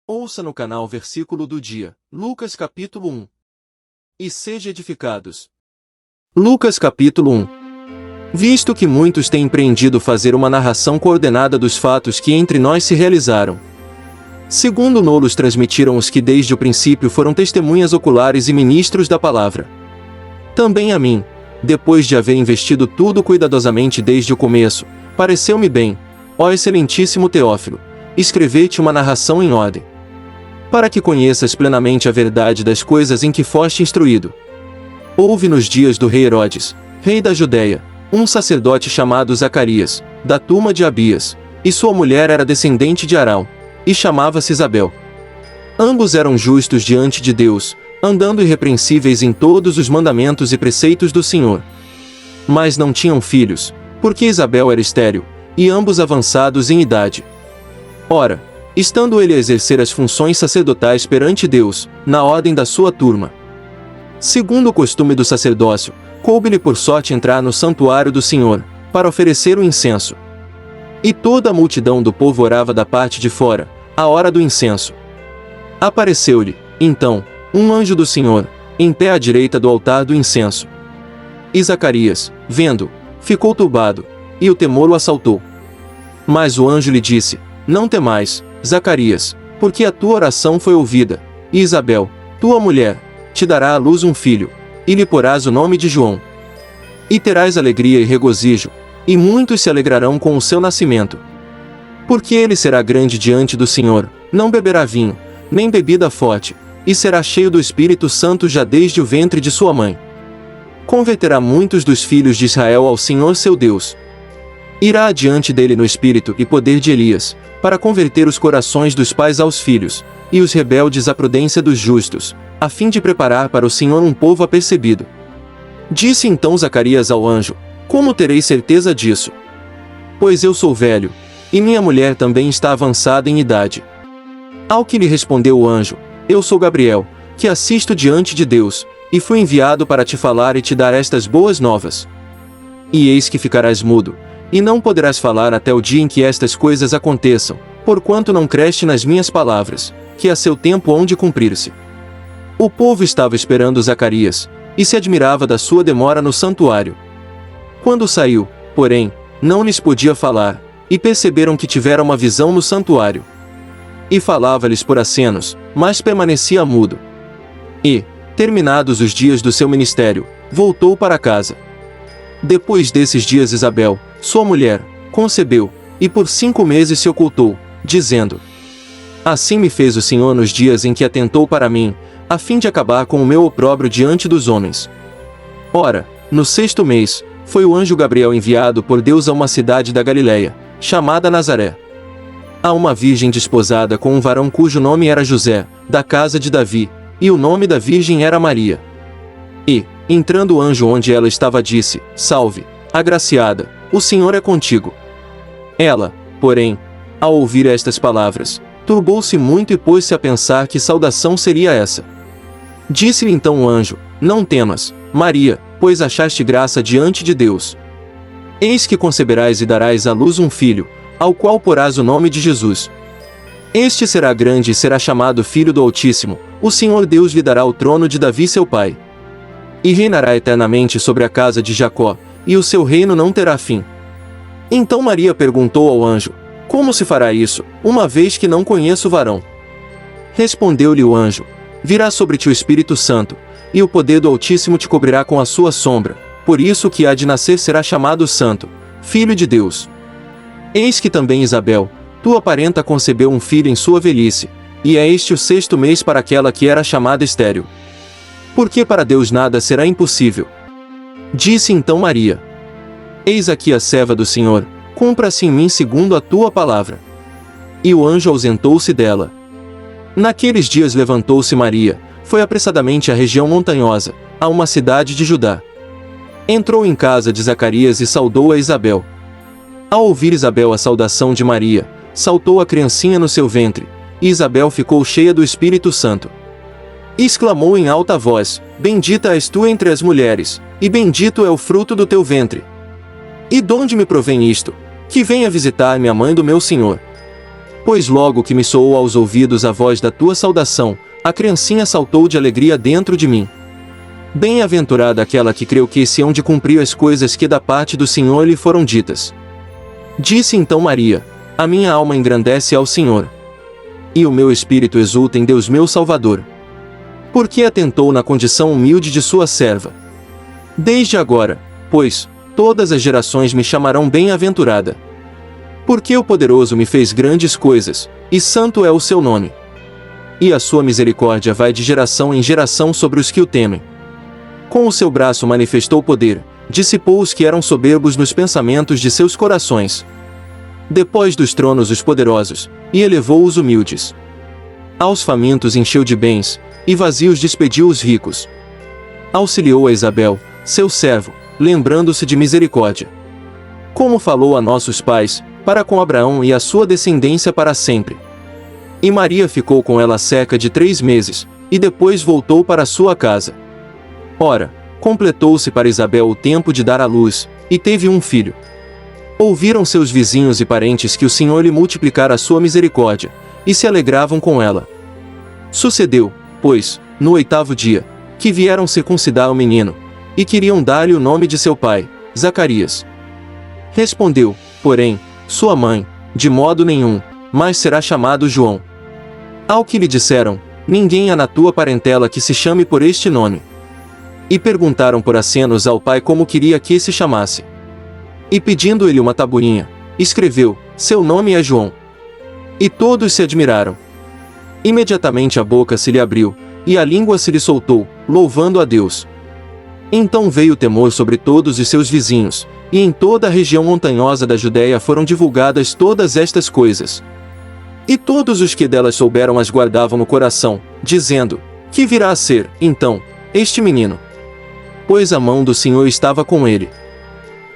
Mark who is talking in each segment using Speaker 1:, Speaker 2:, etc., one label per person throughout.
Speaker 1: Ouça no canal Versículo do Dia, Lucas capítulo 1. E seja edificados. Lucas capítulo 1. Visto que muitos têm empreendido fazer uma narração coordenada dos fatos que entre nós se realizaram, segundo nos transmitiram os que desde o princípio foram testemunhas oculares e ministros da palavra. Também a mim, depois de haver investido tudo cuidadosamente desde o começo, pareceu-me bem, ó excelentíssimo Teófilo, escrever-te uma narração em ordem, para que conheças plenamente a verdade das coisas em que foste instruído. Houve nos dias do rei Herodes, rei da Judéia, um sacerdote chamado Zacarias, da turma de Abias, e sua mulher era descendente de Arão, e chamava-se Isabel. Ambos eram justos diante de Deus, andando irrepreensíveis em todos os mandamentos e preceitos do Senhor. Mas não tinham filhos, porque Isabel era estéril, e ambos avançados em idade. Ora, estando ele a exercer as funções sacerdotais perante Deus, na ordem da sua turma, segundo o costume do sacerdócio, coube-lhe por sorte entrar no santuário do Senhor, para oferecer o incenso. E toda a multidão do povo orava da parte de fora, à hora do incenso. Apareceu-lhe, então, um anjo do Senhor, em pé à direita do altar do incenso. E Zacarias, vendo, ficou turbado, e o temor o assaltou. Mas o anjo lhe disse: Não temais, Zacarias, porque a tua oração foi ouvida, e Isabel, tua mulher, te dará à luz um filho, e lhe porás o nome de João. E terás alegria e regozijo, e muitos se alegrarão com o seu nascimento. Porque ele será grande diante do Senhor, não beberá vinho, nem bebida forte, e será cheio do Espírito Santo já desde o ventre de sua mãe. Converterá muitos dos filhos de Israel ao Senhor seu Deus. Irá adiante dele no espírito e poder de Elias, para converter os corações dos pais aos filhos, e os rebeldes à prudência dos justos, a fim de preparar para o Senhor um povo apercebido. Disse então Zacarias ao anjo: Como terei certeza disso? Pois eu sou velho, e minha mulher também está avançada em idade. Ao que lhe respondeu o anjo: Eu sou Gabriel, que assisto diante de Deus, e fui enviado para te falar e te dar estas boas novas. E eis que ficarás mudo, e não poderás falar até o dia em que estas coisas aconteçam, porquanto não creste nas minhas palavras, que a seu tempo hão de cumprir-se. O povo estava esperando Zacarias, e se admirava da sua demora no santuário. Quando saiu, porém, não lhes podia falar, e perceberam que tivera uma visão no santuário. E falava-lhes por acenos, mas permanecia mudo. E, terminados os dias do seu ministério, voltou para casa. Depois desses dias Isabel, sua mulher, concebeu, e por 5 meses se ocultou, dizendo: Assim me fez o Senhor nos dias em que atentou para mim, a fim de acabar com o meu opróbrio diante dos homens. Ora, no 6º mês, foi o anjo Gabriel enviado por Deus a uma cidade da Galileia, chamada Nazaré, a uma virgem desposada com um varão cujo nome era José, da casa de Davi, e o nome da virgem era Maria. E, entrando o anjo onde ela estava, disse: Salve, agraciada, o Senhor é contigo. Ela, porém, ao ouvir estas palavras, turbou-se muito e pôs-se a pensar que saudação seria essa. Disse-lhe então o anjo: Não temas, Maria, pois achaste graça diante de Deus. Eis que conceberás e darás à luz um filho, ao qual porás o nome de Jesus. Este será grande e será chamado Filho do Altíssimo, o Senhor Deus lhe dará o trono de Davi seu pai. E reinará eternamente sobre a casa de Jacó, e o seu reino não terá fim. Então Maria perguntou ao anjo: Como se fará isso, uma vez que não conheço o varão? Respondeu-lhe o anjo: Virá sobre ti o Espírito Santo, e o poder do Altíssimo te cobrirá com a sua sombra, por isso o que há de nascer será chamado Santo, Filho de Deus. Eis que também Isabel, tua parenta, concebeu um filho em sua velhice, e é este o 6º mês para aquela que era chamada estéril. Porque para Deus nada será impossível. Disse então Maria: Eis aqui a serva do Senhor, cumpra-se em mim segundo a tua palavra. E o anjo ausentou-se dela. Naqueles dias levantou-se Maria, foi apressadamente à região montanhosa, a uma cidade de Judá. Entrou em casa de Zacarias e saudou a Isabel. Ao ouvir Isabel a saudação de Maria, saltou a criancinha no seu ventre, e Isabel ficou cheia do Espírito Santo. E exclamou em alta voz: Bendita és tu entre as mulheres, e bendito é o fruto do teu ventre. E donde me provém isto, que venha visitar-me a mãe do meu Senhor? Pois logo que me soou aos ouvidos a voz da tua saudação, a criancinha saltou de alegria dentro de mim. Bem-aventurada aquela que creu que se hão de cumprir as coisas que da parte do Senhor lhe foram ditas. Disse então Maria: a minha alma engrandece ao Senhor. E o meu espírito exulta em Deus meu Salvador. Porque atentou na condição humilde de sua serva. Desde agora, pois, todas as gerações me chamarão bem-aventurada. Porque o Poderoso me fez grandes coisas, e santo é o seu nome. E a sua misericórdia vai de geração em geração sobre os que o temem. Com o seu braço manifestou poder, dissipou os que eram soberbos nos pensamentos de seus corações. Depois dos tronos os poderosos, e elevou os humildes. Aos famintos encheu de bens, e vazios despediu os ricos. Auxiliou a Isabel, seu servo, lembrando-se de misericórdia. Como falou a nossos pais, para com Abraão e a sua descendência para sempre. E Maria ficou com ela cerca de 3 meses, e depois voltou para sua casa. Ora, completou-se para Isabel o tempo de dar à luz, e teve um filho. Ouviram seus vizinhos e parentes que o Senhor lhe multiplicara a sua misericórdia, e se alegravam com ela. Sucedeu, pois, no 8º dia, que vieram circuncidar o menino, e queriam dar-lhe o nome de seu pai, Zacarias. Respondeu, porém, sua mãe: de modo nenhum, mas será chamado João. Ao que lhe disseram: ninguém há na tua parentela que se chame por este nome. E perguntaram por acenos ao pai como queria que se chamasse. E pedindo-lhe uma tabuinha, escreveu: seu nome é João. E todos se admiraram. Imediatamente a boca se lhe abriu, e a língua se lhe soltou, louvando a Deus. Então veio temor sobre todos os seus vizinhos, e em toda a região montanhosa da Judéia foram divulgadas todas estas coisas. E todos os que delas souberam as guardavam no coração, dizendo: que virá a ser, então, este menino? Pois a mão do Senhor estava com ele.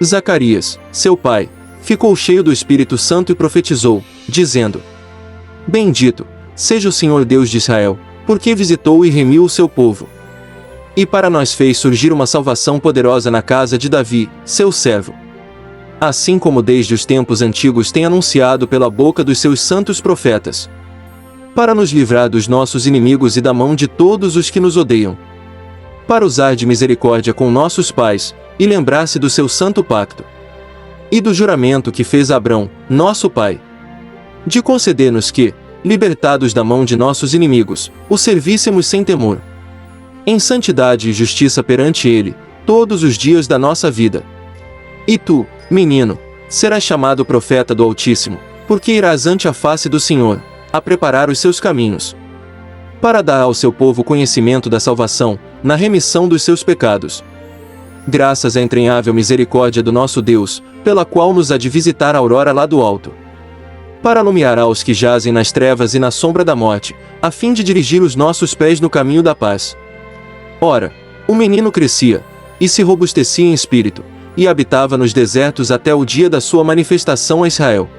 Speaker 1: Zacarias, seu pai, ficou cheio do Espírito Santo e profetizou, dizendo: bendito seja o Senhor Deus de Israel, porque visitou e remiu o seu povo. E para nós fez surgir uma salvação poderosa na casa de Davi, seu servo. Assim como desde os tempos antigos tem anunciado pela boca dos seus santos profetas. Para nos livrar dos nossos inimigos e da mão de todos os que nos odeiam. Para usar de misericórdia com nossos pais, e lembrar-se do seu santo pacto. E do juramento que fez a Abrão, nosso pai. De conceder-nos que, libertados da mão de nossos inimigos, o servíssemos sem temor. Em santidade e justiça perante ele, todos os dias da nossa vida. E tu, menino, serás chamado profeta do Altíssimo, porque irás ante a face do Senhor, a preparar os seus caminhos. Para dar ao seu povo conhecimento da salvação, na remissão dos seus pecados. Graças à entranhável misericórdia do nosso Deus, pela qual nos há de visitar a aurora lá do alto. Para iluminar aos que jazem nas trevas e na sombra da morte, a fim de dirigir os nossos pés no caminho da paz. Ora, o menino crescia, e se robustecia em espírito, e habitava nos desertos até o dia da sua manifestação a Israel.